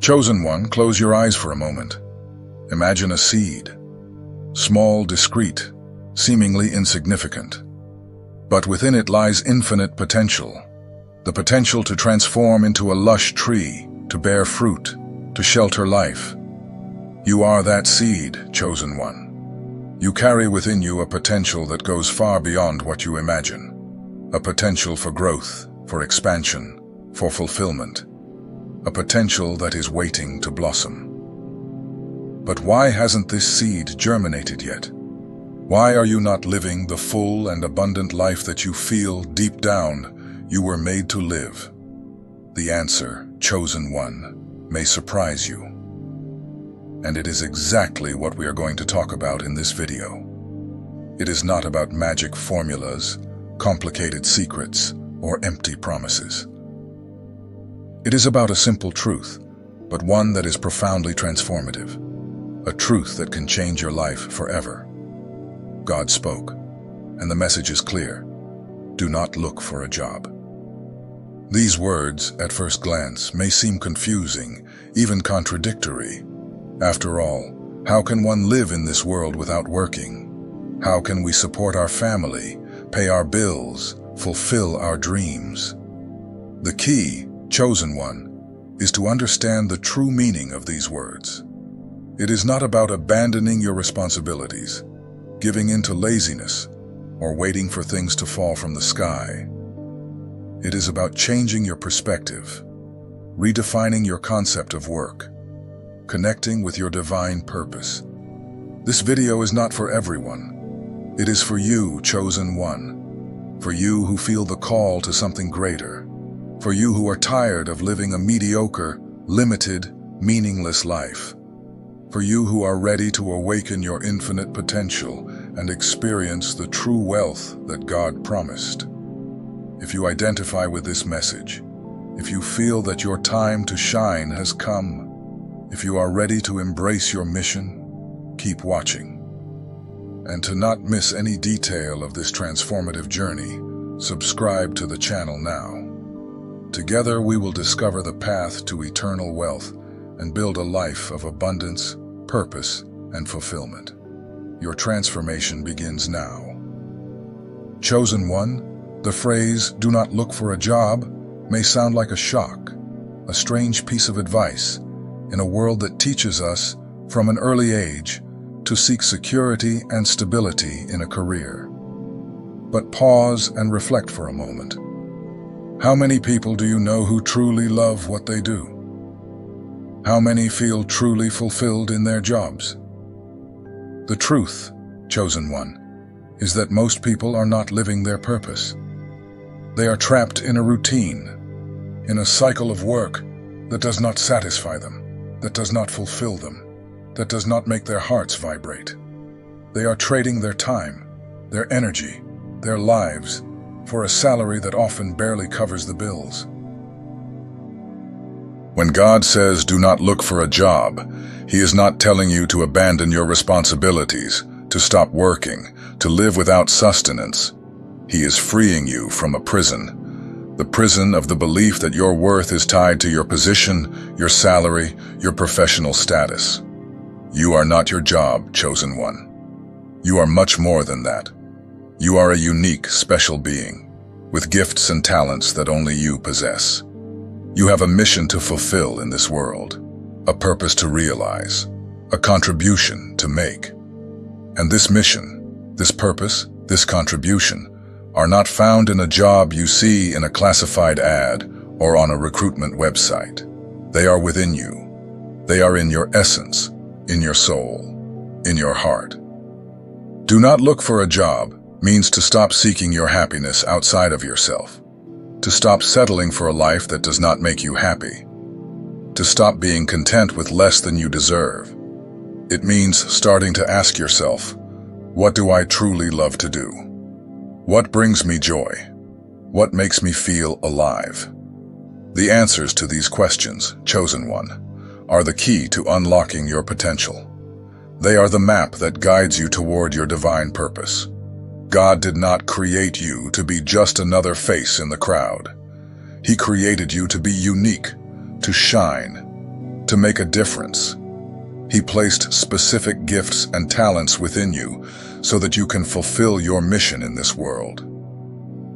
Chosen one, close your eyes for a moment. Imagine a seed. Small, discreet, seemingly insignificant. But within it lies infinite potential. The potential to transform into a lush tree, to bear fruit, to shelter life. You are that seed, chosen one. You carry within you a potential that goes far beyond what you imagine. A potential for growth, for expansion, for fulfillment. A potential that is waiting to blossom. But why hasn't this seed germinated yet? Why are you not living the full and abundant life that you feel deep down you were made to live? The answer, chosen one, may surprise you. And it is exactly what we are going to talk about in this video. It is not about magic formulas, complicated secrets, or empty promises. It is about a simple truth, but one that is profoundly transformative. A truth that can change your life forever. God spoke, and the message is clear. Do not look for a job. These words, at first glance, may seem confusing, even contradictory. After all, how can one live in this world without working? How can we support our family, pay our bills, fulfill our dreams? The key, chosen one, is to understand the true meaning of these words. It is not about abandoning your responsibilities, giving in to laziness, or waiting for things to fall from the sky. It is about changing your perspective, redefining your concept of work, connecting with your divine purpose. This video is not for everyone. It is for you, chosen one. For you who feel the call to something greater. For you who are tired of living a mediocre, limited, meaningless life. For you who are ready to awaken your infinite potential and experience the true wealth that God promised. If you identify with this message, if you feel that your time to shine has come, if you are ready to embrace your mission, keep watching. And to not miss any detail of this transformative journey, subscribe to the channel now. Together we will discover the path to eternal wealth and build a life of abundance, purpose, and fulfillment. Your transformation begins now. Chosen one, the phrase, "do not look for a job," may sound like a shock, a strange piece of advice in a world that teaches us, from an early age, to seek security and stability in a career. But pause and reflect for a moment. How many people do you know who truly love what they do? How many feel truly fulfilled in their jobs? The truth, chosen one, is that most people are not living their purpose. They are trapped in a routine, in a cycle of work that does not satisfy them, that does not fulfill them, that does not make their hearts vibrate. They are trading their time, their energy, their lives, for a salary that often barely covers the bills. When God says, "do not look for a job," He is not telling you to abandon your responsibilities, to stop working, to live without sustenance. He is freeing you from a prison, the prison of the belief that your worth is tied to your position, your salary, your professional status. You are not your job, chosen one. You are much more than that. You are a unique, special being, with gifts and talents that only you possess. You have a mission to fulfill in this world, a purpose to realize, a contribution to make. And this mission, this purpose, this contribution, are not found in a job you see in a classified ad or on a recruitment website. They are within you. They are in your essence, in your soul, in your heart. Do not look for a job means to stop seeking your happiness outside of yourself, to stop settling for a life that does not make you happy, to stop being content with less than you deserve. It means starting to ask yourself, what do I truly love to do? What brings me joy? What makes me feel alive? The answers to these questions, chosen one, are the key to unlocking your potential. They are the map that guides you toward your divine purpose. God did not create you to be just another face in the crowd. He created you to be unique, to shine. to make a difference. He placed specific gifts and talents within you so that you can fulfill your mission in this world.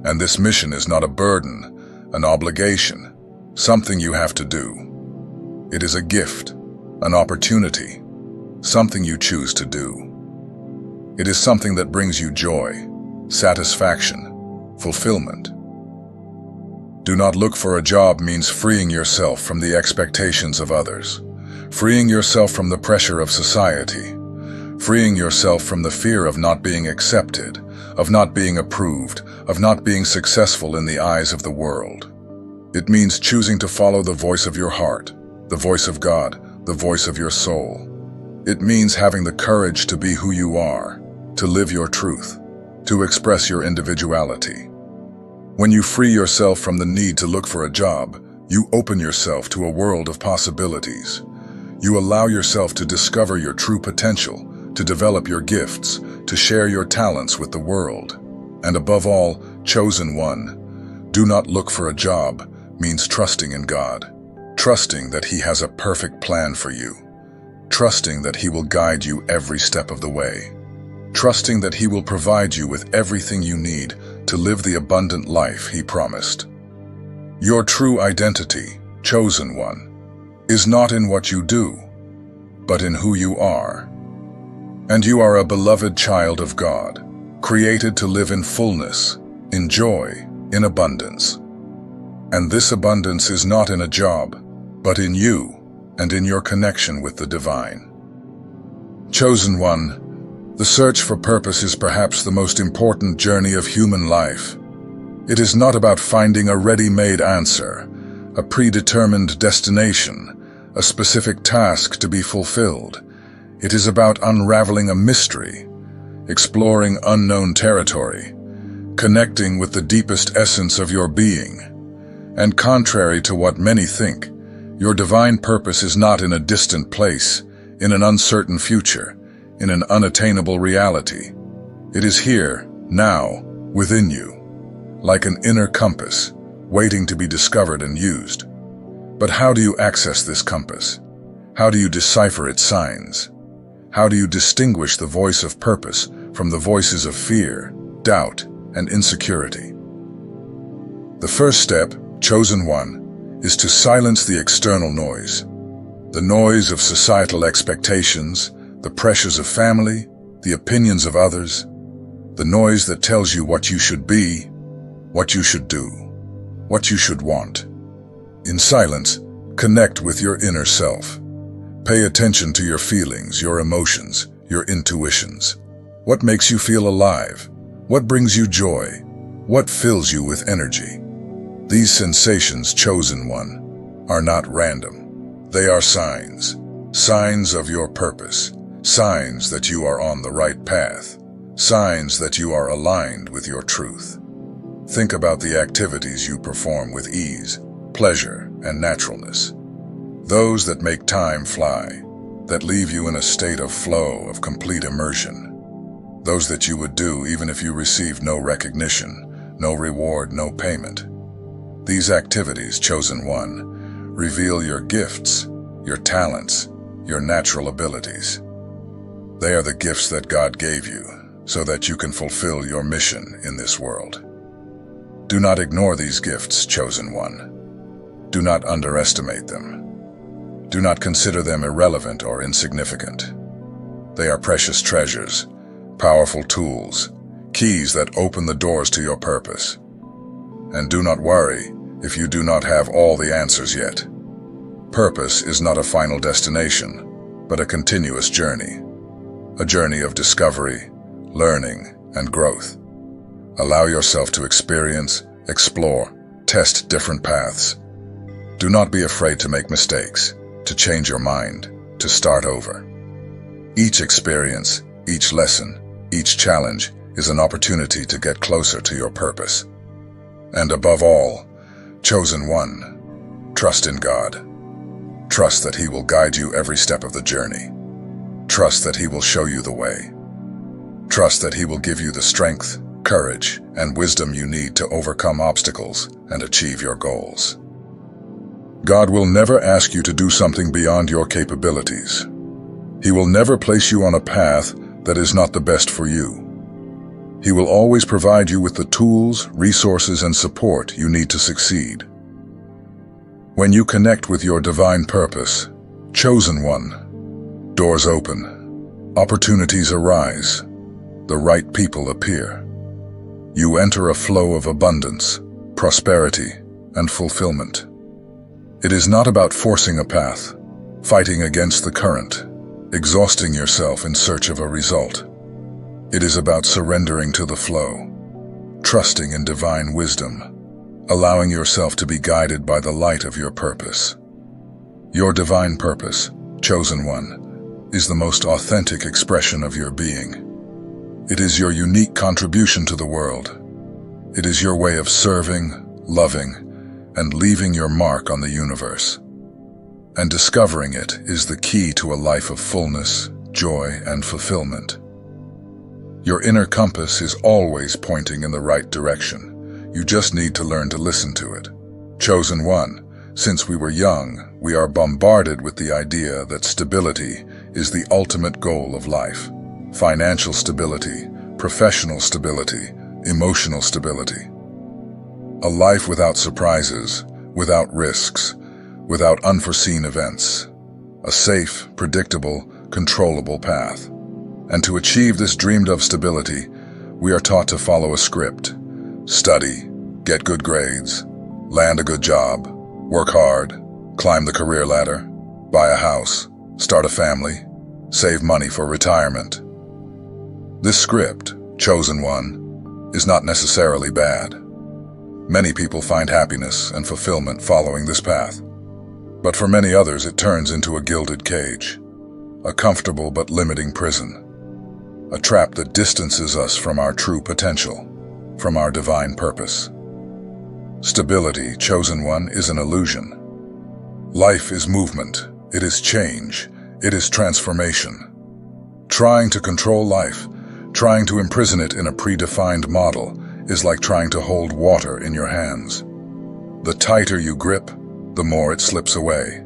And this mission is not a burden, an obligation, something you have to do. It is a gift, an opportunity, something you choose to do. It is something that brings you joy, satisfaction, fulfillment. Do not look for a job means freeing yourself from the expectations of others, freeing yourself from the pressure of society, freeing yourself from the fear of not being accepted, of not being approved, of not being successful in the eyes of the world. It means choosing to follow the voice of your heart, the voice of God, the voice of your soul. It means having the courage to be who you are, to live your truth, to express your individuality. When you free yourself from the need to look for a job, you open yourself to a world of possibilities. You allow yourself to discover your true potential, to develop your gifts, to share your talents with the world. And above all, chosen one, do not look for a job means trusting in God, trusting that He has a perfect plan for you, trusting that He will guide you every step of the way, trusting that He will provide you with everything you need to live the abundant life He promised. Your true identity, chosen one, is not in what you do, but in who you are. And you are a beloved child of God, created to live in fullness, in joy, in abundance. And this abundance is not in a job, but in you and in your connection with the divine. Chosen one, the search for purpose is perhaps the most important journey of human life. It is not about finding a ready-made answer, a predetermined destination, a specific task to be fulfilled. It is about unraveling a mystery, exploring unknown territory, connecting with the deepest essence of your being. And contrary to what many think, your divine purpose is not in a distant place, in an uncertain future, in an unattainable reality. It is here, now, within you, like an inner compass, waiting to be discovered and used. But how do you access this compass? How do you decipher its signs? How do you distinguish the voice of purpose from the voices of fear, doubt, and insecurity? The first step, chosen one, is to silence the external noise. The noise of societal expectations, the pressures of family, the opinions of others, the noise that tells you what you should be, what you should do, what you should want. In silence, connect with your inner self. Pay attention to your feelings, your emotions, your intuitions. What makes you feel alive? What brings you joy? What fills you with energy? These sensations, chosen one, are not random. They are signs, signs of your purpose, signs that you are on the right path, signs that you are aligned with your truth. Think about the activities you perform with ease, pleasure, and naturalness. Those that make time fly, that leave you in a state of flow, of complete immersion. Those that you would do even if you received no recognition, no reward, no payment. These activities, chosen one, reveal your gifts, your talents, your natural abilities. They are the gifts that God gave you so that you can fulfill your mission in this world. Do not ignore these gifts, chosen one. Do not underestimate them. Do not consider them irrelevant or insignificant. They are precious treasures, powerful tools, keys that open the doors to your purpose. And do not worry if you do not have all the answers yet. Purpose is not a final destination, but a continuous journey. A journey of discovery, learning, and growth. Allow yourself to experience, explore, test different paths. Do not be afraid to make mistakes, to change your mind, to start over. Each experience, each lesson, each challenge is an opportunity to get closer to your purpose. And above all, chosen one, trust in God. Trust that He will guide you every step of the journey. Trust that He will show you the way. Trust that He will give you the strength, courage, and wisdom you need to overcome obstacles and achieve your goals. God will never ask you to do something beyond your capabilities. He will never place you on a path that is not the best for you. He will always provide you with the tools, resources, and support you need to succeed. When you connect with your divine purpose, chosen one, doors open, opportunities arise, the right people appear. You enter a flow of abundance, prosperity, and fulfillment. It is not about forcing a path, fighting against the current, exhausting yourself in search of a result. It is about surrendering to the flow, trusting in divine wisdom, allowing yourself to be guided by the light of your purpose. Your divine purpose, chosen one, is the most authentic expression of your being. It is your unique contribution to the world. It is your way of serving, loving, and leaving your mark on the universe. And discovering it is the key to a life of fullness, joy, and fulfillment. Your inner compass is always pointing in the right direction. You just need to learn to listen to it. Chosen one, since we were young, we are bombarded with the idea that stability is the ultimate goal of life. Financial stability, professional stability, emotional stability. A life without surprises, without risks, without unforeseen events. A safe, predictable, controllable path. And to achieve this dreamed-of stability, we are taught to follow a script. Study, get good grades, land a good job, work hard, climb the career ladder, buy a house, start a family, save money for retirement. This script, chosen one, is not necessarily bad. Many people find happiness and fulfillment following this path. But for many others, it turns into a gilded cage, a comfortable but limiting prison, a trap that distances us from our true potential, from our divine purpose. Stability, chosen one, is an illusion. Life is movement, it is change, it is transformation. Trying to control life, trying to imprison it in a predefined model, is like trying to hold water in your hands. The tighter you grip, the more it slips away.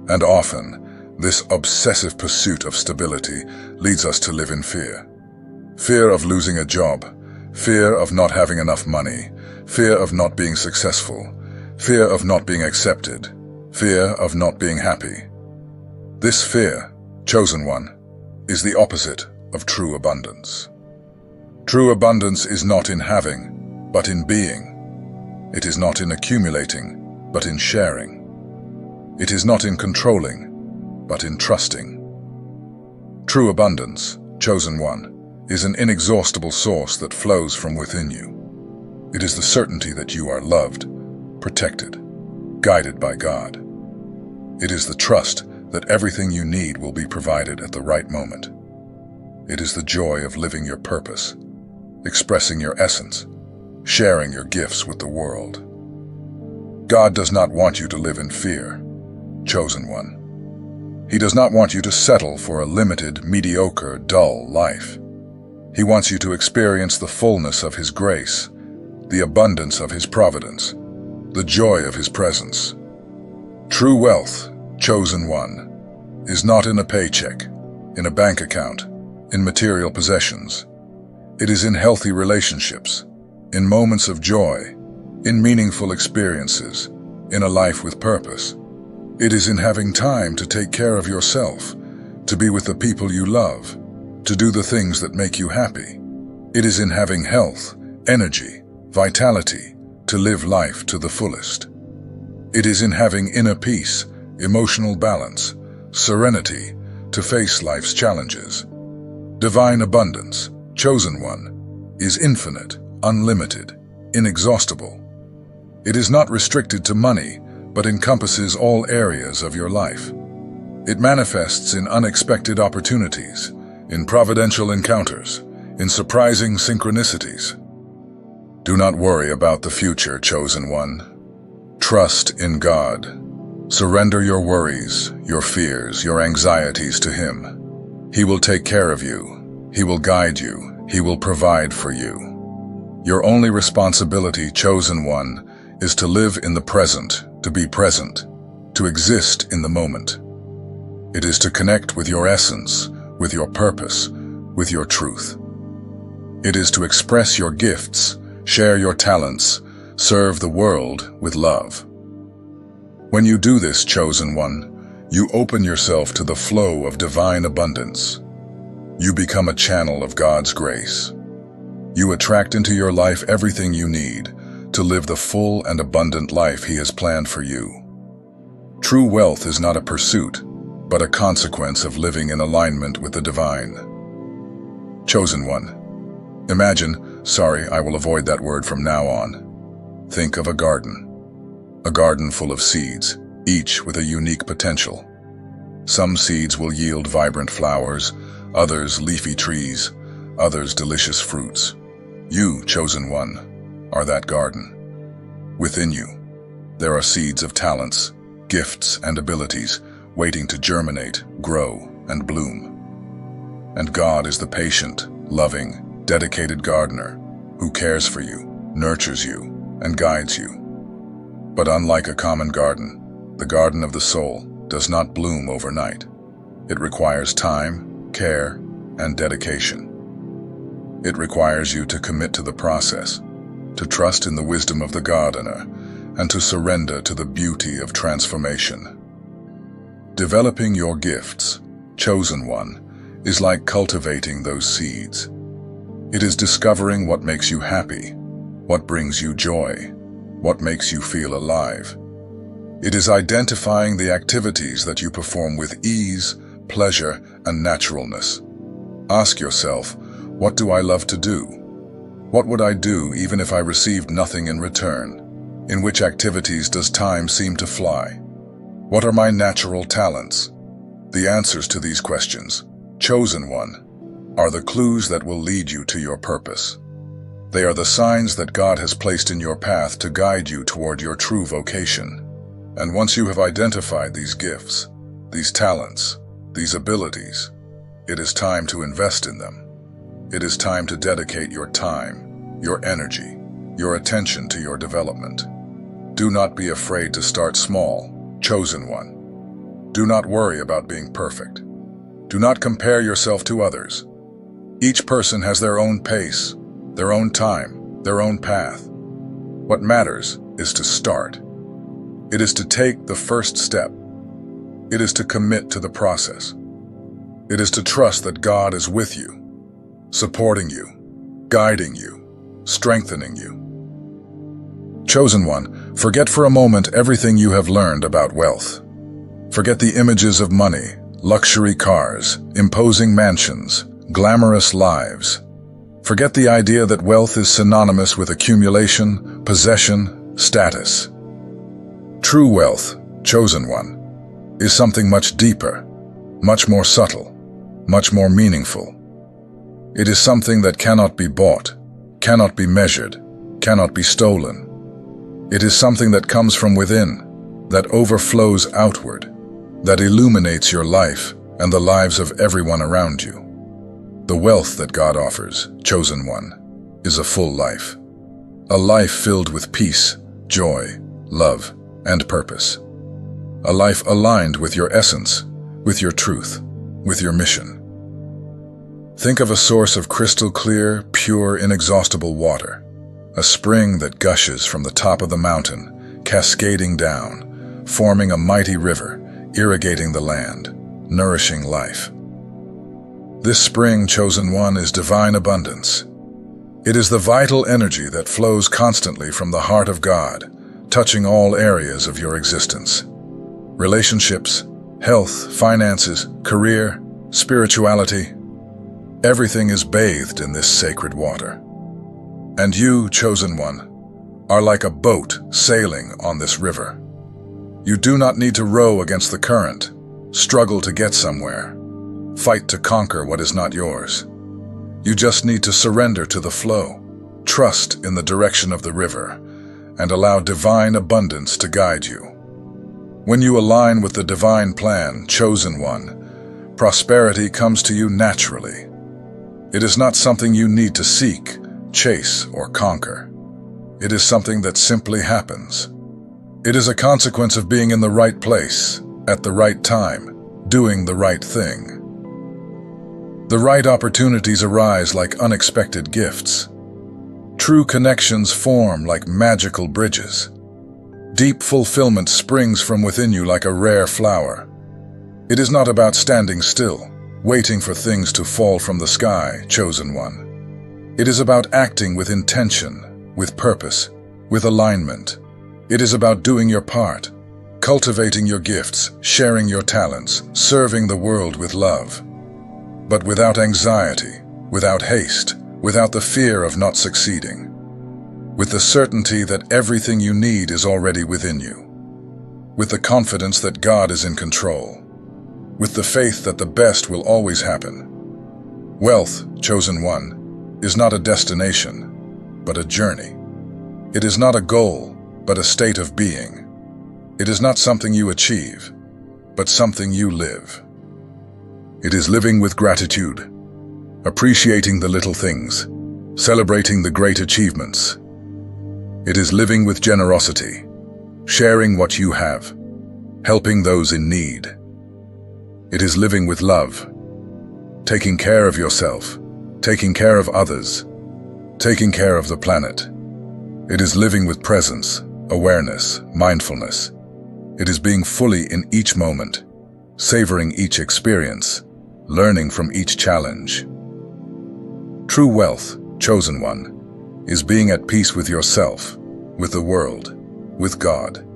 And often, this obsessive pursuit of stability leads us to live in fear. Fear of losing a job, fear of not having enough money, fear of not being successful, fear of not being accepted, fear of not being happy. This fear, chosen one, is the opposite of true abundance. True abundance is not in having, but in being. It is not in accumulating, but in sharing. It is not in controlling, but in trusting. True abundance, chosen one, is an inexhaustible source that flows from within you. It is the certainty that you are loved, protected, guided by God. It is the trust that everything you need will be provided at the right moment. It is the joy of living your purpose, expressing your essence, sharing your gifts with the world. God does not want you to live in fear, chosen one. He does not want you to settle for a limited, mediocre, dull life. He wants you to experience the fullness of His grace, the abundance of His providence, the joy of His presence. True wealth, chosen one, is not in a paycheck, in a bank account, in material possessions. It is in healthy relationships, in moments of joy, in meaningful experiences, in a life with purpose. It is in having time to take care of yourself, to be with the people you love, to do the things that make you happy. It is in having health, energy, vitality, to live life to the fullest. It is in having inner peace, emotional balance, serenity, to face life's challenges. Divine abundance, chosen one, is infinite, unlimited, inexhaustible. It is not restricted to money, but encompasses all areas of your life. It manifests in unexpected opportunities, in providential encounters, in surprising synchronicities. Do not worry about the future, chosen one. Trust in God. Surrender your worries, your fears, your anxieties to Him. He will take care of you. He will guide you. He will provide for you. Your only responsibility, chosen one, is to live in the present, to be present, to exist in the moment. It is to connect with your essence, with your purpose, with your truth. It is to express your gifts, share your talents, serve the world with love. When you do this, chosen one, you open yourself to the flow of divine abundance. You become a channel of God's grace. You attract into your life everything you need to live the full and abundant life He has planned for you. True wealth is not a pursuit, but a consequence of living in alignment with the divine. Chosen one, imagine, I will avoid that word from now on. Think of a garden full of seeds, each with a unique potential. Some seeds will yield vibrant flowers, others leafy trees, others delicious fruits. You, chosen one, are that garden. Within you, there are seeds of talents, gifts, and abilities waiting to germinate, grow, and bloom. And God is the patient, loving, dedicated gardener who cares for you, nurtures you, and guides you. But unlike a common garden, the garden of the soul does not bloom overnight. It requires time, care, and dedication. It requires you to commit to the process, to trust in the wisdom of the gardener, and to surrender to the beauty of transformation. Developing your gifts, chosen one, is like cultivating those seeds. It is discovering what makes you happy, what brings you joy, what makes you feel alive. It is identifying the activities that you perform with ease, pleasure, and naturalness. Ask yourself, what do I love to do? What would I do even if I received nothing in return? In which activities does time seem to fly? What are my natural talents? The answers to these questions, chosen one, are the clues that will lead you to your purpose. They are the signs that God has placed in your path to guide you toward your true vocation. And once you have identified these gifts, these talents, these abilities, it is time to invest in them. It is time to dedicate your time, your energy, your attention to your development. Do not be afraid to start small, chosen one. Do not worry about being perfect. Do not compare yourself to others. Each person has their own pace, their own time, their own path. What matters is to start. It is to take the first step. It is to commit to the process. It is to trust that God is with you, supporting you, guiding you, strengthening you. Chosen one, forget for a moment everything you have learned about wealth. Forget the images of money, luxury cars, imposing mansions, glamorous lives. Forget the idea that wealth is synonymous with accumulation, possession, status. True wealth, chosen one, is something much deeper, much more subtle, much more meaningful. It is something that cannot be bought, cannot be measured, cannot be stolen. It is something that comes from within, that overflows outward, that illuminates your life and the lives of everyone around you. The wealth that God offers, chosen one, is a full life. A life filled with peace, joy, love, and purpose. A life aligned with your essence, with your truth, with your mission. Think of a source of crystal clear, pure, inexhaustible water. A spring that gushes from the top of the mountain, cascading down, forming a mighty river, irrigating the land, nourishing life. This spring, chosen one, is divine abundance. It is the vital energy that flows constantly from the heart of God, touching all areas of your existence. Relationships, health, finances, career, spirituality, everything is bathed in this sacred water. And you, chosen one, are like a boat sailing on this river. You do not need to row against the current, struggle to get somewhere, fight to conquer what is not yours. You just need to surrender to the flow, trust in the direction of the river, and allow divine abundance to guide you. When you align with the divine plan, chosen one, prosperity comes to you naturally. It is not something you need to seek, chase, or conquer. It is something that simply happens. It is a consequence of being in the right place, at the right time, doing the right thing. The right opportunities arise like unexpected gifts. True connections form like magical bridges. Deep fulfillment springs from within you like a rare flower. It is not about standing still, waiting for things to fall from the sky, chosen one. It is about acting with intention, with purpose, with alignment. It is about doing your part, cultivating your gifts, sharing your talents, serving the world with love. But without anxiety, without haste, without the fear of not succeeding. With the certainty that everything you need is already within you. With the confidence that God is in control. With the faith that the best will always happen. Wealth, chosen one, is not a destination, but a journey. It is not a goal, but a state of being. It is not something you achieve, but something you live. It is living with gratitude, appreciating the little things, celebrating the great achievements. It is living with generosity, sharing what you have, helping those in need. It is living with love, taking care of yourself, taking care of others, taking care of the planet. It is living with presence, awareness, mindfulness. It is being fully in each moment, savoring each experience, learning from each challenge. True wealth, chosen one, is being at peace with yourself, with the world, with God.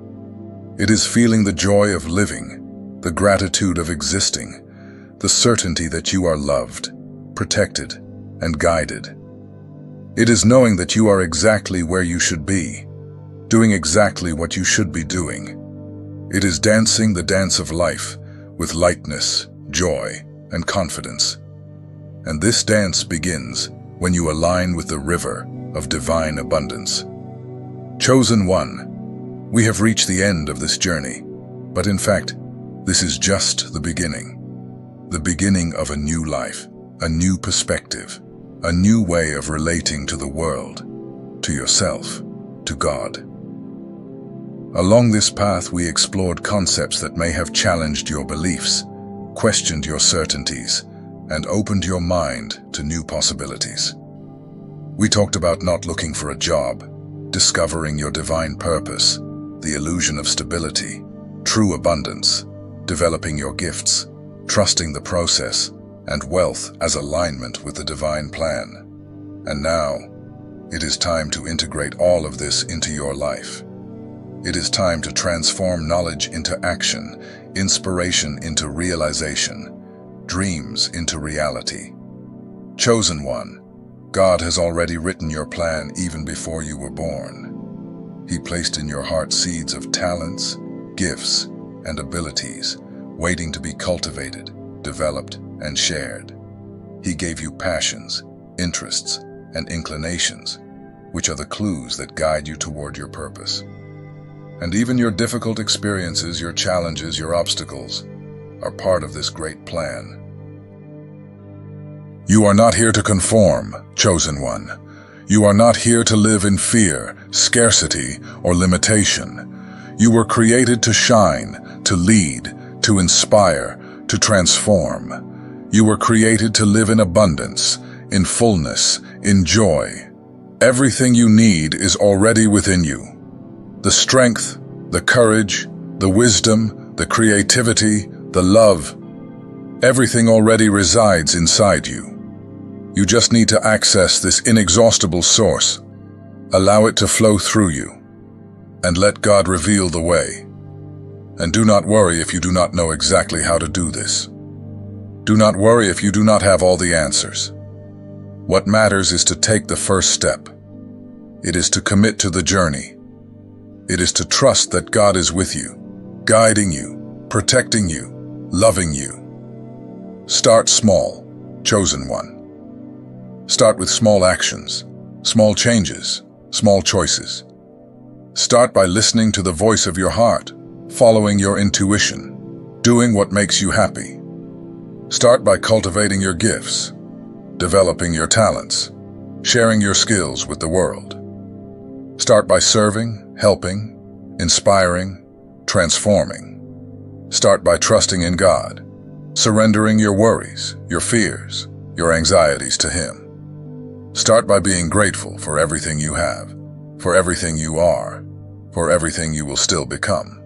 It is feeling the joy of living, the gratitude of existing, the certainty that you are loved, protected, and guided. It is knowing that you are exactly where you should be, doing exactly what you should be doing. It is dancing the dance of life with lightness, joy, and confidence. And this dance begins when you align with the river of divine abundance. Chosen one, we have reached the end of this journey, but in fact, this is just the beginning of a new life, a new perspective, a new way of relating to the world, to yourself, to God. Along this path, we explored concepts that may have challenged your beliefs, questioned your certainties, and opened your mind to new possibilities. We talked about not looking for a job, discovering your divine purpose, the illusion of stability, true abundance, developing your gifts, trusting the process, and wealth as alignment with the divine plan. And now, it is time to integrate all of this into your life. It is time to transform knowledge into action, inspiration into realization, dreams into reality. Chosen one, God has already written your plan even before you were born. He placed in your heart seeds of talents, gifts, and abilities, waiting to be cultivated, developed, and shared. He gave you passions, interests, and inclinations, which are the clues that guide you toward your purpose. And even your difficult experiences, your challenges, your obstacles, are part of this great plan. You are not here to conform, chosen one. You are not here to live in fear, scarcity, or limitation. You were created to shine, to lead, to inspire, to transform. You were created to live in abundance, in fullness, in joy. Everything you need is already within you. The strength, the courage, the wisdom, the creativity, the love, everything already resides inside you. You just need to access this inexhaustible source, allow it to flow through you, and let God reveal the way. And do not worry if you do not know exactly how to do this. Do not worry if you do not have all the answers. What matters is to take the first step. It is to commit to the journey. It is to trust that God is with you, guiding you, protecting you, loving you. Start small, chosen one. Start with small actions, small changes, small choices. Start by listening to the voice of your heart, following your intuition, doing what makes you happy. Start by cultivating your gifts, developing your talents, sharing your skills with the world. Start by serving, helping, inspiring, transforming. Start by trusting in God, surrendering your worries, your fears, your anxieties to Him. Start by being grateful for everything you have, for everything you are, for everything you will still become.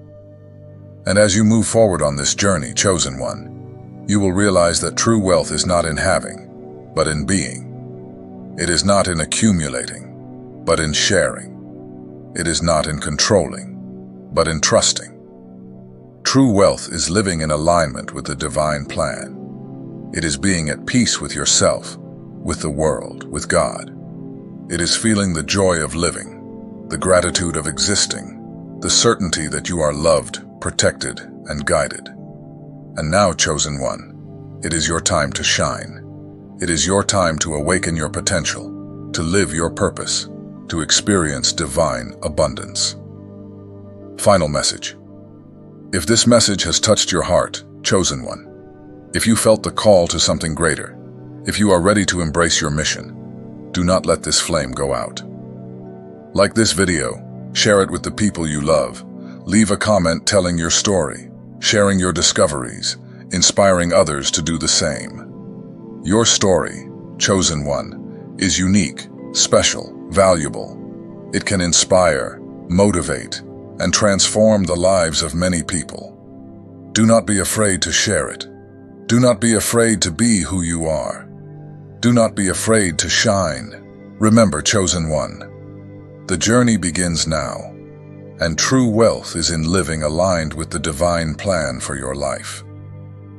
And as you move forward on this journey, chosen one, you will realize that true wealth is not in having, but in being. It is not in accumulating, but in sharing. It is not in controlling, but in trusting. True wealth is living in alignment with the divine plan. It is being at peace with yourself, with the world, with God. It is feeling the joy of living, the gratitude of existing, the certainty that you are loved, protected, and guided. And now, chosen one, it is your time to shine. It is your time to awaken your potential, to live your purpose, to experience divine abundance. Final message. If this message has touched your heart, chosen one, if you felt the call to something greater, if you are ready to embrace your mission, do not let this flame go out. Like this video, share it with the people you love, leave a comment telling your story, sharing your discoveries, inspiring others to do the same. Your story, chosen one, is unique, special, valuable. It can inspire, motivate, and transform the lives of many people. Do not be afraid to share it. Do not be afraid to be who you are. Do not be afraid to shine. Remember, chosen one, the journey begins now, and true wealth is in living aligned with the divine plan for your life.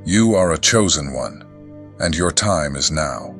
You are a chosen one, and your time is now.